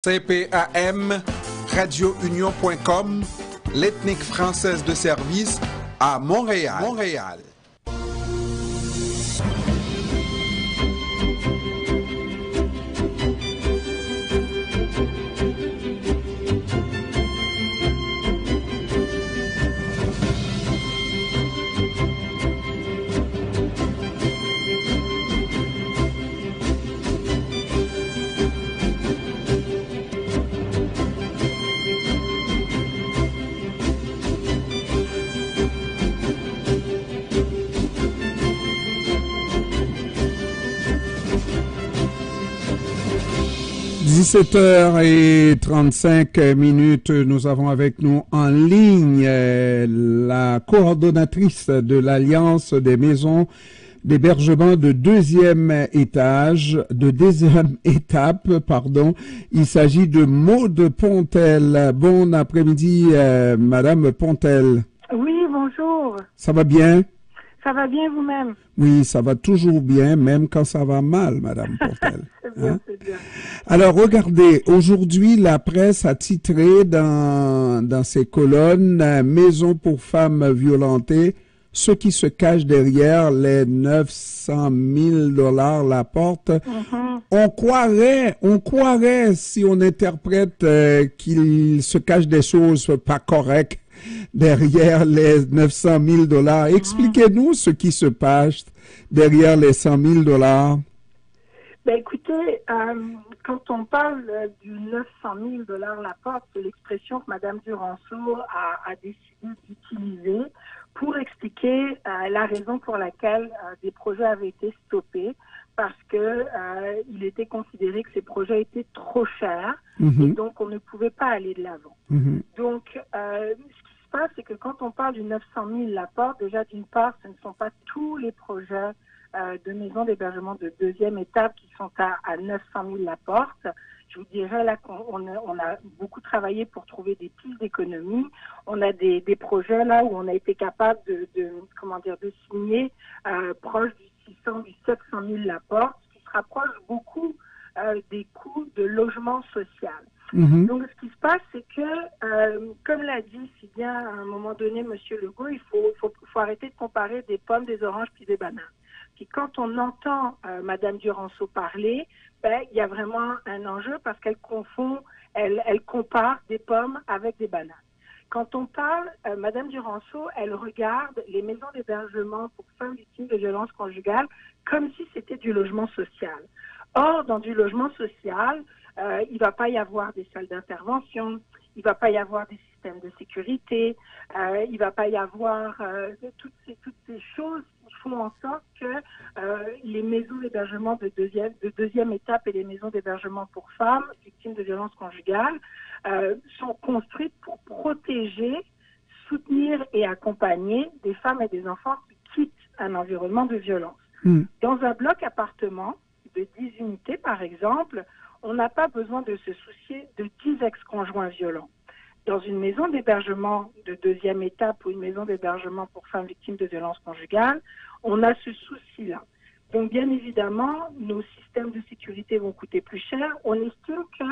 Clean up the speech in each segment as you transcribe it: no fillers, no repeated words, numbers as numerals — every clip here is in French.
CPAM, radiounion.com, l'ethnique française de service à Montréal. « 17h35, nous avons avec nous en ligne la coordonnatrice de l'Alliance des maisons d'hébergement de deuxième étape. Il s'agit de Maude Pontel. Bon après-midi, Madame Pontel. Oui, bonjour. Ça va bien? Ça va bien vous-même? Oui, ça va toujours bien, même quand ça va mal, Madame Pontel. C'est bien, c'est bien. Alors, regardez, aujourd'hui, la presse a titré dans ses colonnes « Maison pour femmes violentées, ceux qui se cachent derrière les 900 000 $ la porte ». On croirait, si on interprète qu'il se cache des choses pas correctes derrière les 900 000 $. Expliquez-nous ce qui se passe derrière les 100 000 $. Ben écoutez, quand on parle du 900 000 $ la porte, c'est l'expression que Mme Duranceau a décidé d'utiliser pour expliquer la raison pour laquelle des projets avaient été stoppés, parce que il était considéré que ces projets étaient trop chers et donc on ne pouvait pas aller de l'avant. Donc, ce qui se passe, c'est que quand on parle du 900 000 la porte, déjà d'une part, ce ne sont pas tous les projets de maisons d'hébergement de deuxième étape qui sont à 900 000 la porte. Je vous dirais là qu'on a beaucoup travaillé pour trouver des pistes d'économie. On a des projets là où on a été capable de signer proche du 600, du 700 000 la porte, ce qui se rapproche beaucoup des coûts de logement social. Donc, ce qui se passe, c'est que, comme l'a dit si bien à un moment donné M. Legault, il faut arrêter de comparer des pommes, des oranges puis des bananes. Puis quand on entend Mme Duranceau parler, ben il y a vraiment un enjeu parce qu'elle elle compare des pommes avec des bananes. Quand on parle, Mme Duranceau, elle regarde les maisons d'hébergement pour femmes victimes de violences conjugales comme si c'était du logement social. Or, dans du logement social, il ne va pas y avoir des salles d'intervention, il ne va pas y avoir des systèmes de sécurité, il ne va pas y avoir toutes ces choses qui font en sorte que les maisons d'hébergement de deuxième étape et les maisons d'hébergement pour femmes victimes de violences conjugales sont construites pour protéger, soutenir et accompagner des femmes et des enfants qui quittent un environnement de violence. Dans un bloc appartement de 10 unités, par exemple, on n'a pas besoin de se soucier de 10 ex-conjoints violents. Dans une maison d'hébergement de deuxième étape ou une maison d'hébergement pour femmes victimes de violences conjugales, on a ce souci-là. Donc, bien évidemment, nos systèmes de sécurité vont coûter plus cher. On estime que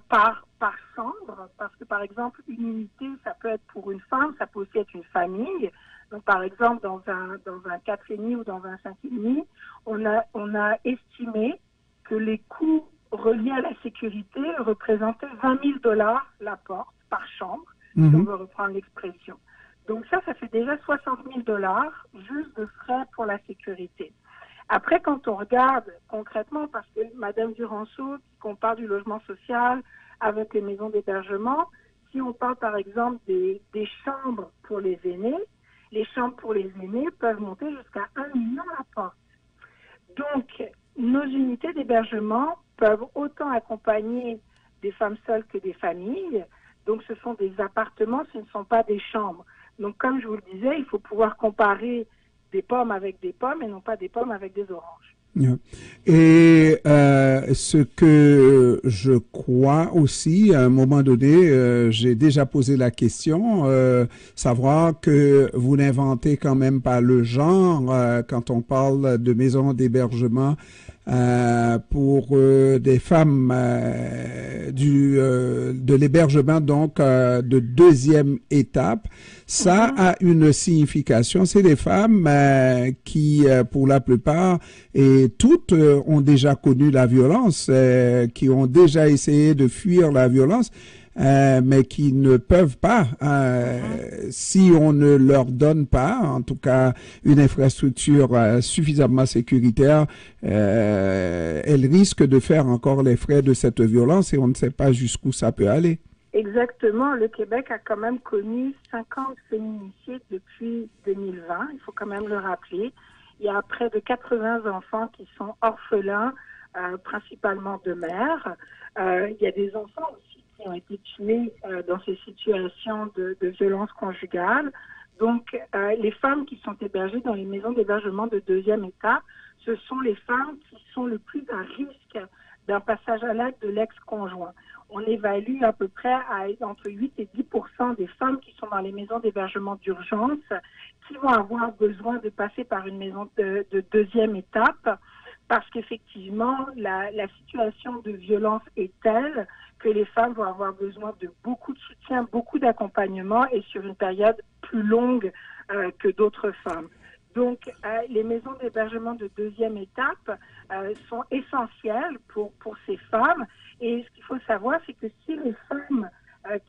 par chambre, parce que, par exemple, une unité, ça peut être pour une femme, ça peut aussi être une famille. Donc, par exemple, dans un 4,5 ou dans un 5,5, on a estimé que les coûts reliés à la sécurité représentaient 20 000 $ la porte par chambre, si on veut reprendre l'expression. Donc ça fait déjà 60 000 $ juste de frais pour la sécurité. Après, quand on regarde concrètement, parce que Mme Duranceau compare du logement social avec les maisons d'hébergement, si on parle par exemple des chambres pour les aînés, les chambres pour les aînés peuvent monter jusqu'à 1 million la porte. Donc, nos unités d'hébergement peuvent autant accompagner des femmes seules que des familles. Donc, ce sont des appartements, ce ne sont pas des chambres. Donc, comme je vous le disais, il faut pouvoir comparer des pommes avec des pommes et non pas des pommes avec des oranges. Et ce que je crois aussi, à un moment donné, j'ai déjà posé la question, savoir que vous n'inventez quand même pas le genre quand on parle de maisons d'hébergement pour des femmes de l'hébergement donc de deuxième étape. Ça a une signification. C'est des femmes qui, pour la plupart, et toutes ont déjà connu la violence, qui ont déjà essayé de fuir la violence. Mais qui ne peuvent pas, si on ne leur donne pas, en tout cas, une infrastructure suffisamment sécuritaire, elles risquent de faire encore les frais de cette violence et on ne sait pas jusqu'où ça peut aller. Exactement. Le Québec a quand même connu 50 féminicides depuis 2020. Il faut quand même le rappeler. Il y a près de 80 enfants qui sont orphelins, principalement de mères. Il y a des enfants aussi qui ont été tués dans ces situations de violence conjugale. Donc, les femmes qui sont hébergées dans les maisons d'hébergement de deuxième étape, ce sont les femmes qui sont le plus à risque d'un passage à l'acte de l'ex-conjoint. On évalue à peu près entre 8 et 10% des femmes qui sont dans les maisons d'hébergement d'urgence qui vont avoir besoin de passer par une maison de deuxième étape parce qu'effectivement, la situation de violence est telle que les femmes vont avoir besoin de beaucoup de soutien, beaucoup d'accompagnement et sur une période plus longue que d'autres femmes. Donc, les maisons d'hébergement de deuxième étape sont essentielles pour ces femmes. Et ce qu'il faut savoir, c'est que si les femmes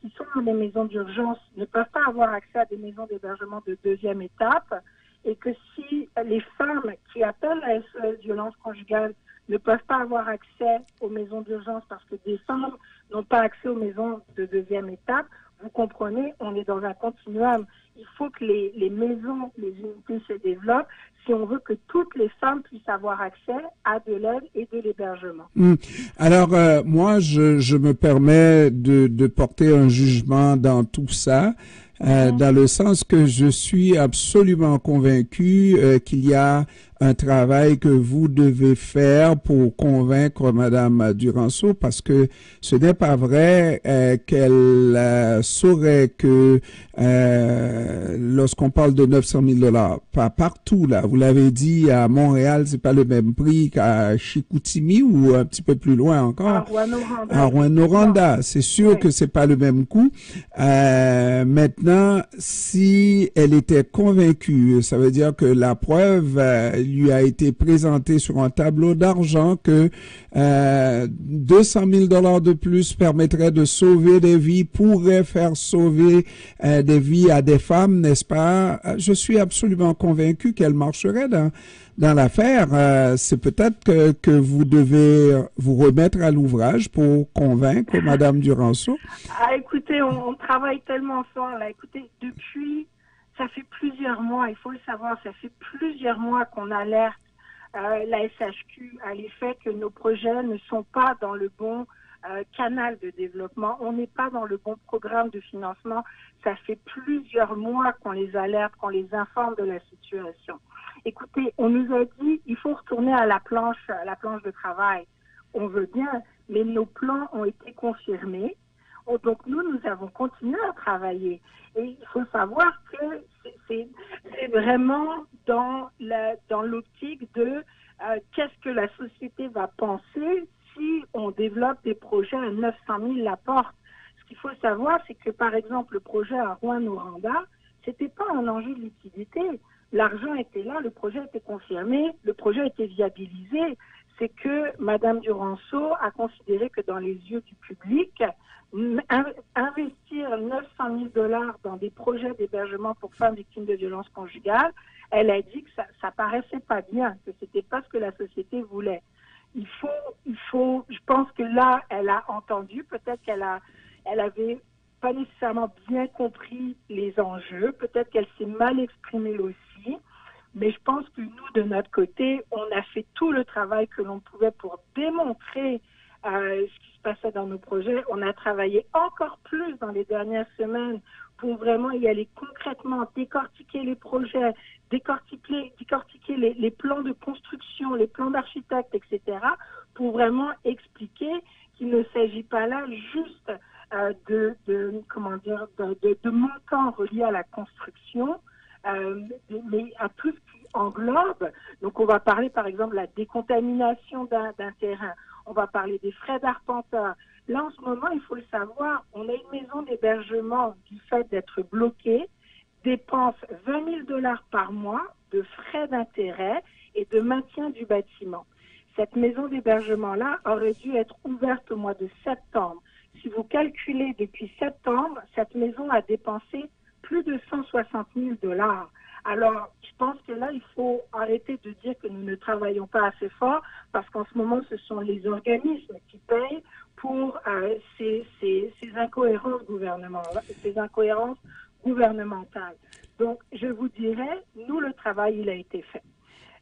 qui sont dans les maisons d'urgence ne peuvent pas avoir accès à des maisons d'hébergement de deuxième étape, et que si les femmes qui appellent à SOS violence conjugale ne peuvent pas avoir accès aux maisons d'urgence parce que des femmes n'ont pas accès aux maisons de deuxième étape, vous comprenez, on est dans un continuum. Il faut que les maisons, les unités se développent si on veut que toutes les femmes puissent avoir accès à de l'aide et de l'hébergement. Alors, moi, je me permets de porter un jugement dans tout ça. Dans le sens que je suis absolument convaincu qu'il y a un travail que vous devez faire pour convaincre Madame Duranceau, parce que ce n'est pas vrai qu'elle saurait que lorsqu'on parle de 900 000 $, pas partout là, vous l'avez dit, à Montréal, c'est pas le même prix qu'à Chicoutimi ou un petit peu plus loin encore. À Rouyn-Noranda, c'est sûr que c'est pas le même coût. Maintenant, si elle était convaincue, ça veut dire que la preuve lui a été présentée sur un tableau d'argent que 200 000 $ de plus permettrait de sauver des vies, pourrait faire sauver des vies à des femmes, n'est-ce pas? Je suis absolument convaincu qu'elle marcherait dans l'affaire. C'est peut-être que vous devez vous remettre à l'ouvrage pour convaincre Madame Duranceau. Écoutez, on travaille tellement fort là. Écoutez, ça fait plusieurs mois, il faut le savoir, ça fait plusieurs mois qu'on alerte la SHQ à l'effet que nos projets ne sont pas dans le bon canal de développement. On n'est pas dans le bon programme de financement. Ça fait plusieurs mois qu'on les alerte, qu'on les informe de la situation. Écoutez, on nous a dit il faut retourner à la planche de travail. On veut bien, mais nos plans ont été confirmés. Donc nous avons continué à travailler. Et il faut savoir que c'est vraiment dans l'optique de qu'est-ce que la société va penser si on développe des projets à 900 000 la porte. Ce qu'il faut savoir, c'est que par exemple le projet à Rouyn-Noranda, c'était pas un enjeu de liquidité. L'argent était là, le projet était confirmé, le projet était viabilisé. C'est que Madame Duranceau a considéré que dans les yeux du public, investir 900 000 $ dans des projets d'hébergement pour femmes victimes de violences conjugales, elle a dit que ça paraissait pas bien, que c'était pas ce que la société voulait. Il faut, je pense que là, elle a entendu, peut-être elle avait pas nécessairement bien compris les enjeux, peut-être qu'elle s'est mal exprimée aussi. Mais je pense que nous, de notre côté, on a fait tout le travail que l'on pouvait pour démontrer ce qui se passait dans nos projets. On a travaillé encore plus dans les dernières semaines pour vraiment y aller concrètement, décortiquer les projets, décortiquer les plans de construction, les plans d'architectes, etc., pour vraiment expliquer qu'il ne s'agit pas là juste de montants reliés à la construction, mais à tout ce qui englobe. Donc, on va parler, par exemple, de la décontamination d'un terrain. On va parler des frais d'arpenteur. Là, en ce moment, il faut le savoir, on a une maison d'hébergement du fait d'être bloquée, dépense 20 000 $ par mois de frais d'intérêt et de maintien du bâtiment. Cette maison d'hébergement-là aurait dû être ouverte au mois de septembre. Si vous calculez depuis septembre, cette maison a dépensé plus de 160 000 $. Alors, je pense que là, il faut arrêter de dire que nous ne travaillons pas assez fort parce qu'en ce moment, ce sont les organismes qui payent pour ces incohérences gouvernementales. Donc, je vous dirais, nous, le travail, il a été fait.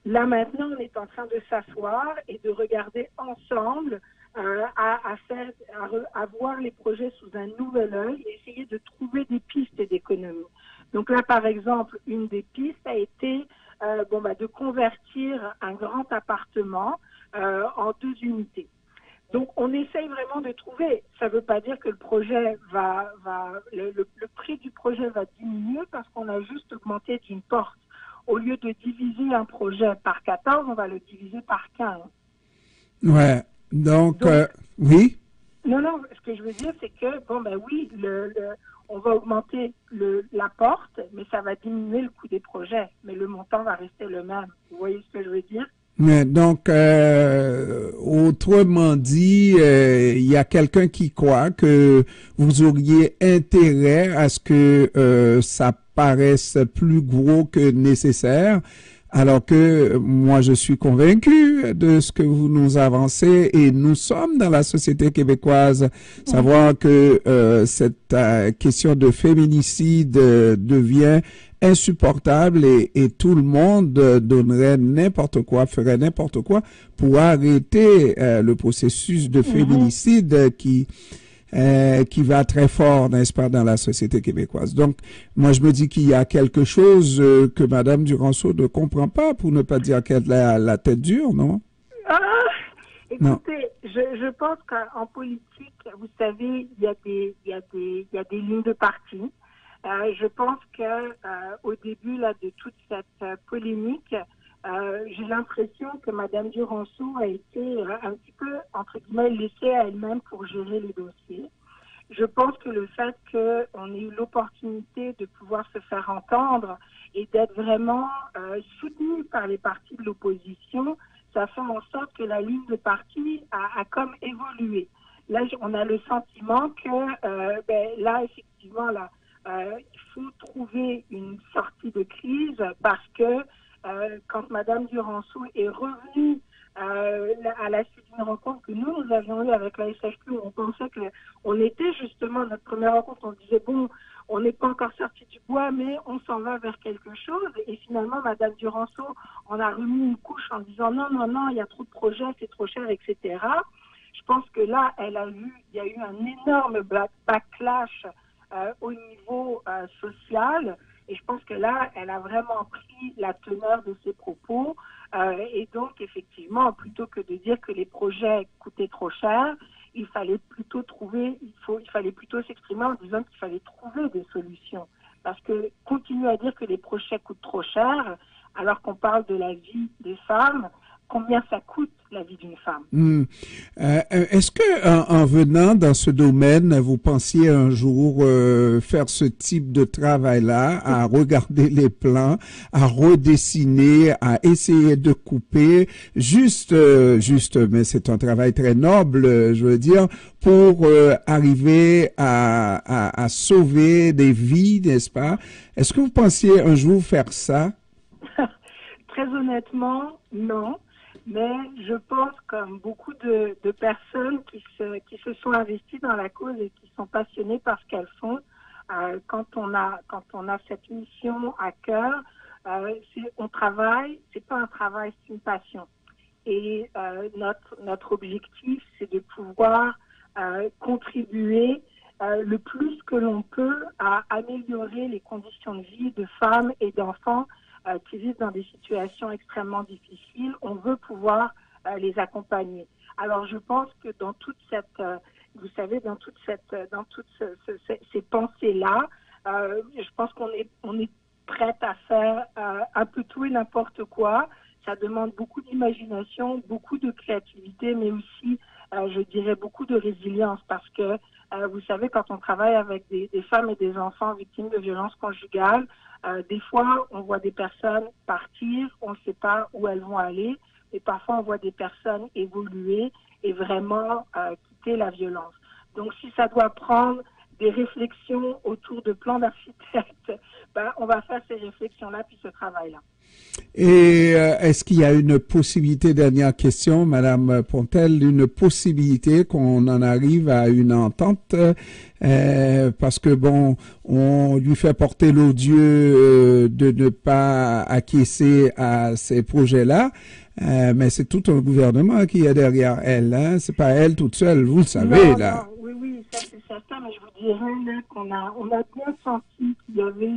Là, maintenant, on est en train de s'asseoir et de regarder ensemble à voir les projets sous un nouvel œil et essayer de trouver des pistes d'économie. Donc là, par exemple, une des pistes a été de convertir un grand appartement en 2 unités. Donc, on essaye vraiment de trouver. Ça ne veut pas dire que le projet le prix du projet va diminuer parce qu'on a juste augmenté d'une porte. Au lieu de diviser un projet par 14, on va le diviser par 15. Ouais. Donc oui. Non, ce que je veux dire, c'est que, oui, on va augmenter la porte, mais ça va diminuer le coût des projets. Mais le montant va rester le même. Vous voyez ce que je veux dire? Mais donc, autrement dit, il y a quelqu'un qui croit que vous auriez intérêt à ce que ça paraisse plus gros que nécessaire, alors que moi, je suis convaincu de ce que vous nous avancez et nous sommes dans la société québécoise. Savoir que cette question de féminicide devient insupportable et tout le monde donnerait n'importe quoi, ferait n'importe quoi pour arrêter le processus de féminicide qui va très fort, n'est-ce pas, dans la société québécoise. Donc, moi, je me dis qu'il y a quelque chose que Madame Duranceau ne comprend pas, pour ne pas dire qu'elle a la tête dure, non? Écoutez, non. Je pense qu'en politique, vous savez, il y a des lignes de parti. Je pense que au début là de toute cette polémique, j'ai l'impression que Madame Duranceau a été un petit peu entre guillemets laissée à elle-même pour gérer les dossiers. Je pense que le fait qu'on ait eu l'opportunité de pouvoir se faire entendre et d'être vraiment soutenu par les partis de l'opposition, ça fait en sorte que la ligne de parti a comme évolué. Là, on a le sentiment que là effectivement là. Il faut trouver une sortie de crise parce que quand Madame Duranceau est revenue à la suite d'une rencontre que nous avions eue avec la SHQ, on pensait qu'on était justement, notre première rencontre, on disait bon, on n'est pas encore sorti du bois, mais on s'en va vers quelque chose. Et finalement, Madame Duranceau en a remis une couche en disant non, il y a trop de projets, c'est trop cher, etc. Je pense que là, il y a eu un énorme backlash au niveau social, et je pense que là, elle a vraiment pris la teneur de ses propos, et donc effectivement, plutôt que de dire que les projets coûtaient trop cher, il fallait plutôt s'exprimer en disant qu'il fallait trouver des solutions, parce que continuer à dire que les projets coûtent trop cher, alors qu'on parle de la vie des femmes, combien ça coûte la vie d'une femme. Est-ce que en venant dans ce domaine, vous pensiez un jour faire ce type de travail-là, à regarder les plans, à redessiner, à essayer de couper, juste, mais c'est un travail très noble, je veux dire, pour arriver à sauver des vies, n'est-ce pas? Est-ce que vous pensiez un jour faire ça? Très honnêtement, non. Mais je pense, comme beaucoup de personnes qui se sont investies dans la cause et qui sont passionnées par ce qu'elles font, quand on a cette mission à cœur, on travaille, c'est pas un travail, c'est une passion. Et notre objectif, c'est de pouvoir contribuer le plus que l'on peut à améliorer les conditions de vie de femmes et d'enfants qui vivent dans des situations extrêmement difficiles. On veut pouvoir les accompagner. Alors je pense que dans toute cette, vous savez, dans toutes ces pensées-là, je pense qu'on est prêtes à faire un peu tout et n'importe quoi. Ça demande beaucoup d'imagination, beaucoup de créativité, mais aussi, je dirais, beaucoup de résilience parce que, vous savez, quand on travaille avec des femmes et des enfants victimes de violences conjugales, des fois, on voit des personnes partir, on ne sait pas où elles vont aller, et parfois, on voit des personnes évoluer et vraiment quitter la violence. Donc, si ça doit prendre des réflexions autour de plans d'architecte, ben, on va faire ces réflexions-là puis ce travail-là. Et est-ce qu'il y a une possibilité, dernière question, Madame Pontel, une possibilité qu'on en arrive à une entente parce que bon, on lui fait porter l'odieux de ne pas acquiescer à ces projets-là, mais c'est tout un gouvernement qui est derrière elle, hein? C'est pas elle toute seule, vous le savez Non, là. non, oui, ça c'est certain, mais je vous dirais là on a bien senti qu'il y avait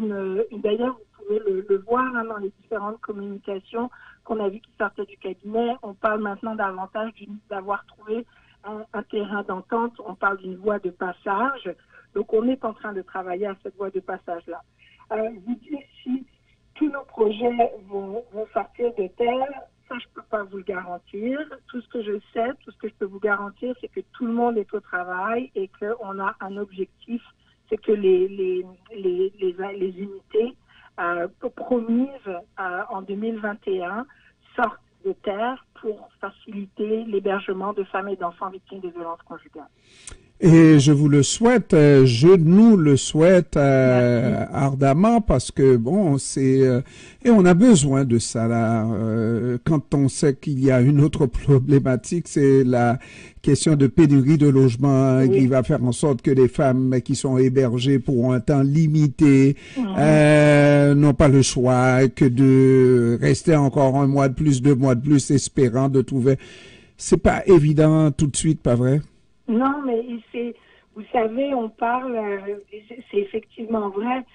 d'ailleurs vous pouvez le voir hein, dans les différentes communications qu'on a vues qui sortaient du cabinet. On parle maintenant davantage d'avoir trouvé un terrain d'entente. On parle d'une voie de passage. Donc on est en train de travailler à cette voie de passage-là. Vous dites si tous nos projets vont sortir de terre. Ça, je peux pas vous le garantir. Tout ce que je sais, tout ce que je peux vous garantir, c'est que tout le monde est au travail et qu'on a un objectif, c'est que les unités promises en 2021 sortent de terre pour faciliter l'hébergement de femmes et d'enfants victimes de violences conjugales. Et je vous le souhaite, je nous le souhaite ardemment parce que bon, c'est et on a besoin de ça là. Quand on sait qu'il y a une autre problématique, c'est la question de pénurie de logement qui va faire en sorte que les femmes qui sont hébergées pour un temps limité n'ont pas le choix que de rester encore un mois de plus, 2 mois de plus, espérant de trouver. C'est pas évident tout de suite, pas vrai? Non, mais vous savez, on parle, c'est effectivement vrai.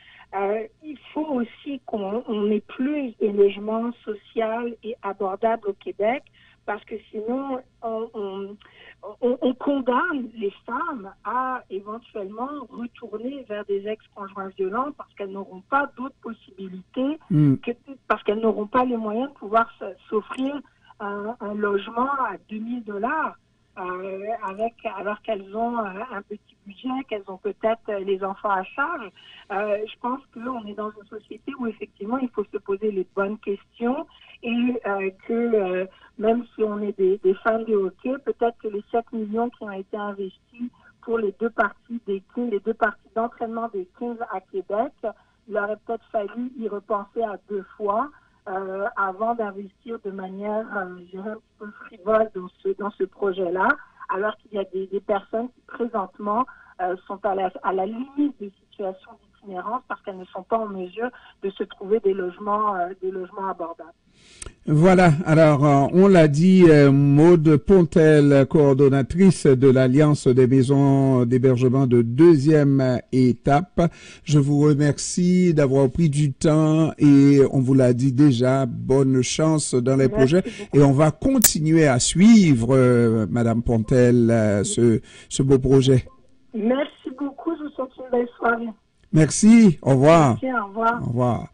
Il faut aussi qu'on ait plus de logements sociaux et abordables au Québec, parce que sinon, on condamne les femmes à éventuellement retourner vers des ex-conjoints violents parce qu'elles n'auront pas d'autres possibilités, parce qu'elles n'auront pas les moyens de pouvoir s'offrir un logement à $2 000. Alors qu'elles ont un petit budget, qu'elles ont peut-être les enfants à charge. Je pense qu'on est dans une société où effectivement il faut se poser les bonnes questions et que même si on est des fans de hockey, peut-être que les 7 millions qui ont été investis pour les deux parties d'entraînement des Kings à Québec, il aurait peut-être fallu y repenser à 2 fois. Avant d'investir de manière, je dirais, un petit peu frivole dans ce projet-là, alors qu'il y a des personnes qui présentement sont à la limite des situations d'itinérance parce qu'elles ne sont pas en mesure de se trouver des logements abordables. Voilà, alors on l'a dit, Maude Pontel, coordonnatrice de l'Alliance des maisons d'hébergement de 2e étape. Je vous remercie d'avoir pris du temps et on vous l'a dit déjà, bonne chance dans les projets. Et on va continuer à suivre, Madame Pontel, ce beau projet. Merci beaucoup, je vous souhaite une belle soirée. Merci, au revoir. Merci, au revoir. Au revoir.